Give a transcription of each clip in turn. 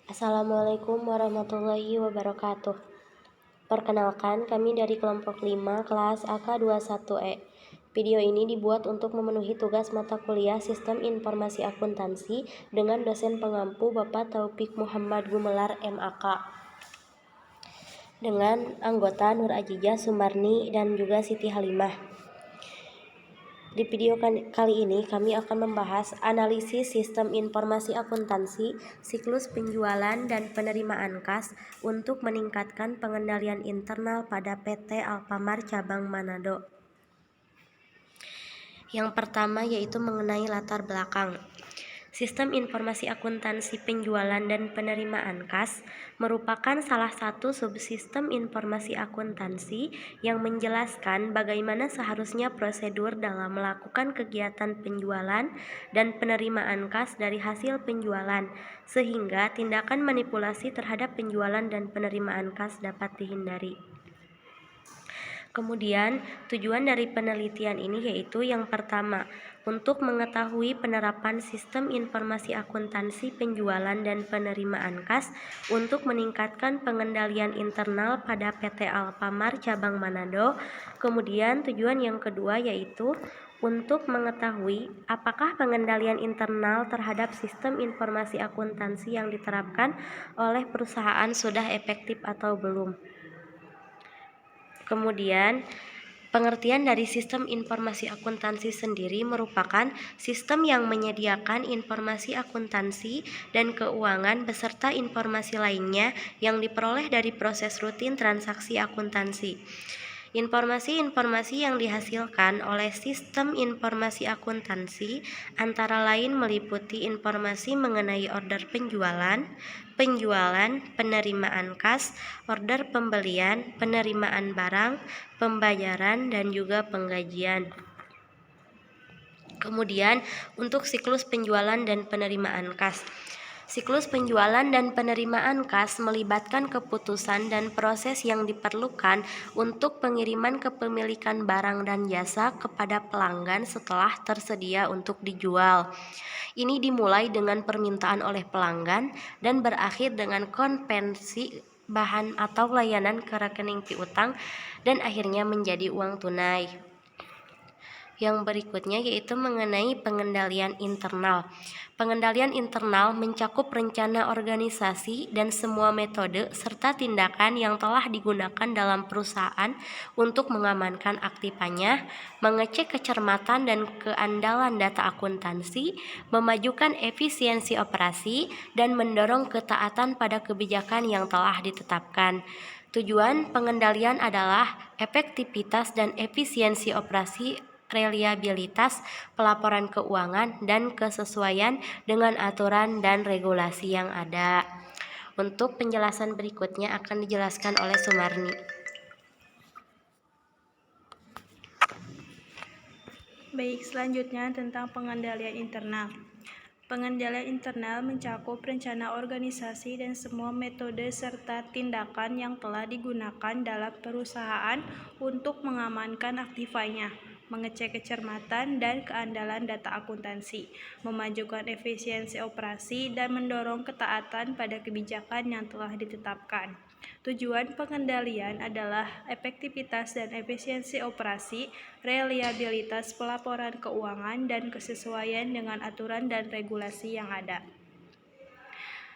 Assalamualaikum warahmatullahi wabarakatuh. Perkenalkan, kami dari kelompok 5 kelas AK21E. Video ini dibuat untuk memenuhi tugas mata kuliah Sistem Informasi Akuntansi dengan dosen pengampu Bapak Taufik Muhammad Gumelar MAK dengan anggota Nur Ajijah Sumarni dan juga Siti Halimah. Di video kali ini kami akan membahas analisis sistem informasi akuntansi, siklus penjualan dan penerimaan kas untuk meningkatkan pengendalian internal pada PT Alfamart cabang Manado. Yang pertama yaitu mengenai latar belakang. Sistem informasi akuntansi penjualan dan penerimaan kas merupakan salah satu subsistem informasi akuntansi yang menjelaskan bagaimana seharusnya prosedur dalam melakukan kegiatan penjualan dan penerimaan kas dari hasil penjualan, sehingga tindakan manipulasi terhadap penjualan dan penerimaan kas dapat dihindari. Kemudian, tujuan dari penelitian ini yaitu yang pertama, untuk mengetahui penerapan sistem informasi akuntansi penjualan dan penerimaan kas untuk meningkatkan pengendalian internal pada PT Alfamart cabang Manado. Kemudian, tujuan yang kedua yaitu untuk mengetahui apakah pengendalian internal terhadap sistem informasi akuntansi yang diterapkan oleh perusahaan sudah efektif atau belum. Kemudian, pengertian dari sistem informasi akuntansi sendiri merupakan sistem yang menyediakan informasi akuntansi dan keuangan beserta informasi lainnya yang diperoleh dari proses rutin transaksi akuntansi. Informasi-informasi yang dihasilkan oleh sistem informasi akuntansi antara lain meliputi informasi mengenai order penjualan, penerimaan kas, order pembelian, penerimaan barang, pembayaran, dan juga penggajian. Kemudian, untuk siklus penjualan dan penerimaan kas. Siklus penjualan dan penerimaan kas melibatkan keputusan dan proses yang diperlukan untuk pengiriman kepemilikan barang dan jasa kepada pelanggan setelah tersedia untuk dijual. Ini dimulai dengan permintaan oleh pelanggan dan berakhir dengan konvensi bahan atau layanan ke rekening piutang dan akhirnya menjadi uang tunai. Yang berikutnya yaitu mengenai pengendalian internal. Pengendalian internal mencakup rencana organisasi dan semua metode serta tindakan yang telah digunakan dalam perusahaan untuk mengamankan aktifannya, mengecek kecermatan dan keandalan data akuntansi, memajukan efisiensi operasi, dan mendorong ketaatan pada kebijakan yang telah ditetapkan. Tujuan pengendalian adalah efektivitas dan efisiensi operasi, reliabilitas pelaporan keuangan, dan kesesuaian dengan aturan dan regulasi yang ada. Untuk penjelasan berikutnya akan dijelaskan oleh Sumarni. Baik, selanjutnya tentang pengendalian internal. Pengendalian internal mencakup rencana organisasi dan semua metode serta tindakan yang telah digunakan dalam perusahaan untuk mengamankan aktifannya, mengecek kecermatan dan keandalan data akuntansi, memajukan efisiensi operasi, dan mendorong ketaatan pada kebijakan yang telah ditetapkan. Tujuan pengendalian adalah efektivitas dan efisiensi operasi, reliabilitas pelaporan keuangan, dan kesesuaian dengan aturan dan regulasi yang ada.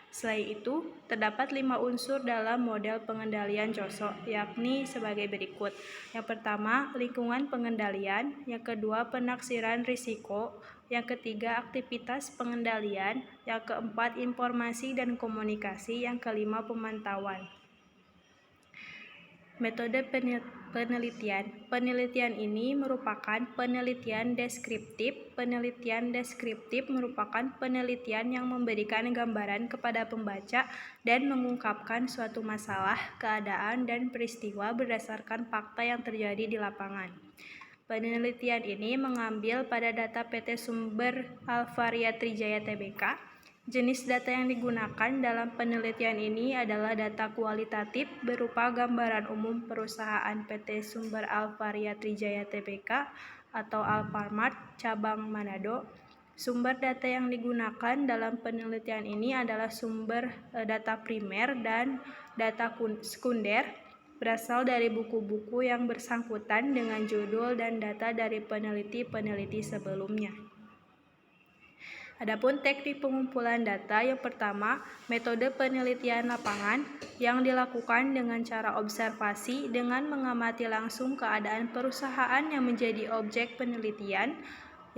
Selain itu, terdapat 5 unsur dalam model pengendalian COSO, yakni sebagai berikut. Yang pertama, lingkungan pengendalian. Yang kedua, penaksiran risiko. Yang ketiga, aktivitas pengendalian. Yang keempat, informasi dan komunikasi. Yang kelima, pemantauan. Metode penelitian. Penelitian ini merupakan penelitian deskriptif. Penelitian deskriptif merupakan penelitian yang memberikan gambaran kepada pembaca dan mengungkapkan suatu masalah, keadaan, dan peristiwa berdasarkan fakta yang terjadi di lapangan. Penelitian ini mengambil pada data PT Sumber Alvaria Trijaya Tbk. Jenis data yang digunakan dalam penelitian ini adalah data kualitatif berupa gambaran umum perusahaan PT Sumber Alvaria Trijaya Tbk atau Alfamart cabang Manado, Sumber data yang digunakan dalam penelitian ini adalah sumber data primer dan data sekunder, berasal dari buku-buku yang bersangkutan dengan judul dan data dari peneliti-peneliti sebelumnya. Adapun teknik pengumpulan data, yang pertama, metode penelitian lapangan yang dilakukan dengan cara observasi dengan mengamati langsung keadaan perusahaan yang menjadi objek penelitian.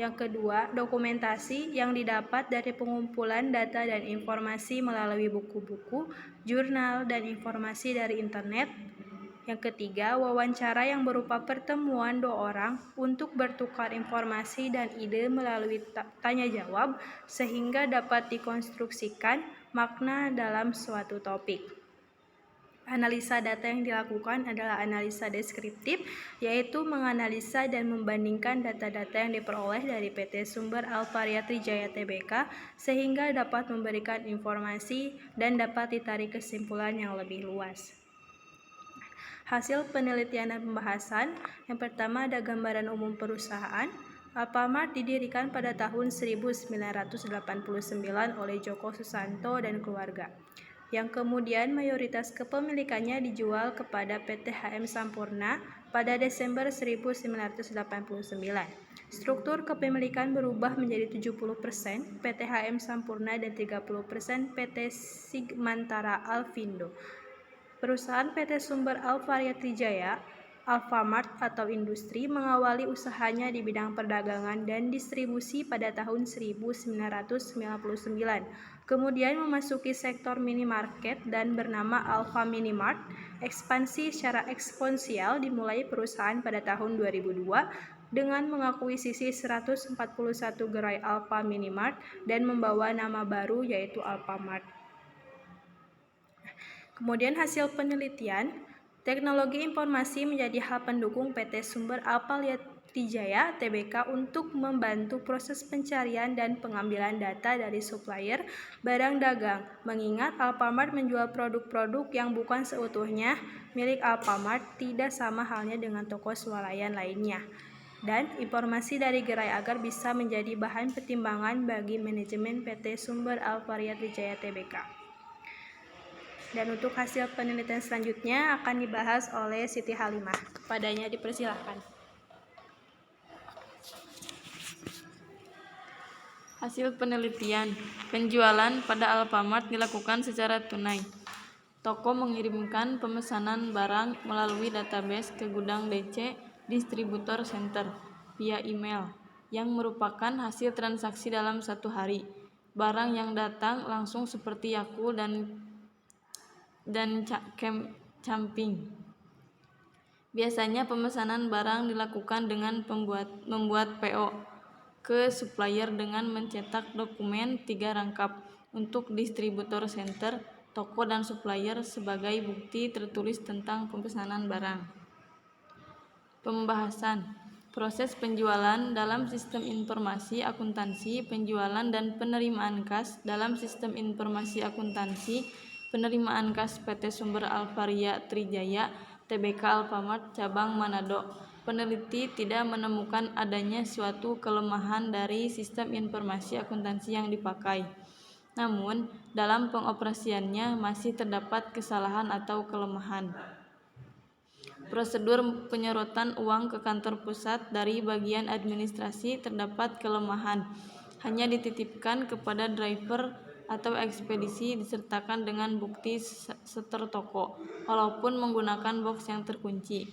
Yang kedua, dokumentasi yang didapat dari pengumpulan data dan informasi melalui buku-buku, jurnal, dan informasi dari internet. Yang ketiga, wawancara yang berupa pertemuan dua orang untuk bertukar informasi dan ide melalui tanya jawab sehingga dapat dikonstruksikan makna dalam suatu topik. Analisa data yang dilakukan adalah analisa deskriptif, yaitu menganalisa dan membandingkan data-data yang diperoleh dari PT Sumber Alvaria Trijaya Tbk sehingga dapat memberikan informasi dan dapat ditarik kesimpulan yang lebih luas. Hasil penelitian dan pembahasan, yang pertama ada gambaran umum perusahaan. Alfamart didirikan pada tahun 1989 oleh Joko Susanto dan keluarga, yang kemudian mayoritas kepemilikannya dijual kepada PT HM Sampurna pada Desember 1989. Struktur kepemilikan berubah menjadi 70% PT HM Sampurna dan 30% PT Sigmantara Alfindo. Perusahaan PT Sumber Alvaria Trijaya, Alfamart atau industri, mengawali usahanya di bidang perdagangan dan distribusi pada tahun 1999. Kemudian memasuki sektor minimarket dan bernama Alfa Minimart. Ekspansi secara eksponensial dimulai perusahaan pada tahun 2002 dengan mengakuisisi 141 gerai Alfa Minimart dan membawa nama baru yaitu Alfamart. Kemudian hasil penelitian, teknologi informasi menjadi hal pendukung PT Sumber Alvaria Trijaya Tbk untuk membantu proses pencarian dan pengambilan data dari supplier barang dagang, mengingat Alfamart menjual produk-produk yang bukan seutuhnya milik Alfamart, tidak sama halnya dengan toko swalayan lainnya, dan informasi dari gerai agar bisa menjadi bahan pertimbangan bagi manajemen PT Sumber Alvaria Trijaya Tbk. Dan untuk hasil penelitian selanjutnya akan dibahas oleh Siti Halimah. Kepadanya dipersilahkan. Hasil penelitian, penjualan pada Alfamart dilakukan secara tunai. Toko mengirimkan pemesanan barang melalui database ke gudang DC Distributor Center via email, yang merupakan hasil transaksi dalam satu hari. Barang yang datang langsung seperti Yakult dan camping. Biasanya pemesanan barang dilakukan dengan membuat PO ke supplier dengan mencetak dokumen 3 rangkap untuk distributor center, toko dan supplier sebagai bukti tertulis tentang pemesanan barang. Pembahasan proses penjualan dalam sistem informasi akuntansi, penjualan dan penerimaan kas dalam sistem informasi akuntansi, penerimaan kas PT Sumber Alvaria Trijaya Tbk Alfamart cabang Manado. Peneliti tidak menemukan adanya suatu kelemahan dari sistem informasi akuntansi yang dipakai. Namun, dalam pengoperasiannya masih terdapat kesalahan atau kelemahan. Prosedur penyerotan uang ke kantor pusat dari bagian administrasi terdapat kelemahan. Hanya dititipkan kepada driver atau ekspedisi disertakan dengan bukti setor toko, walaupun menggunakan box yang terkunci.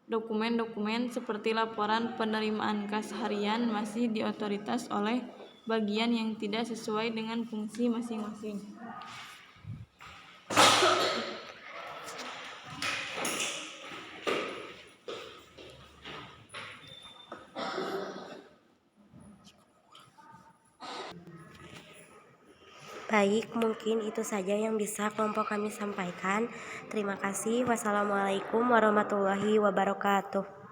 Dokumen-dokumen seperti laporan penerimaan kas harian masih diotoritas oleh bagian yang tidak sesuai dengan fungsi masing-masing. Baik, mungkin itu saja yang bisa kelompok kami sampaikan. Terima kasih. Wassalamualaikum warahmatullahi wabarakatuh.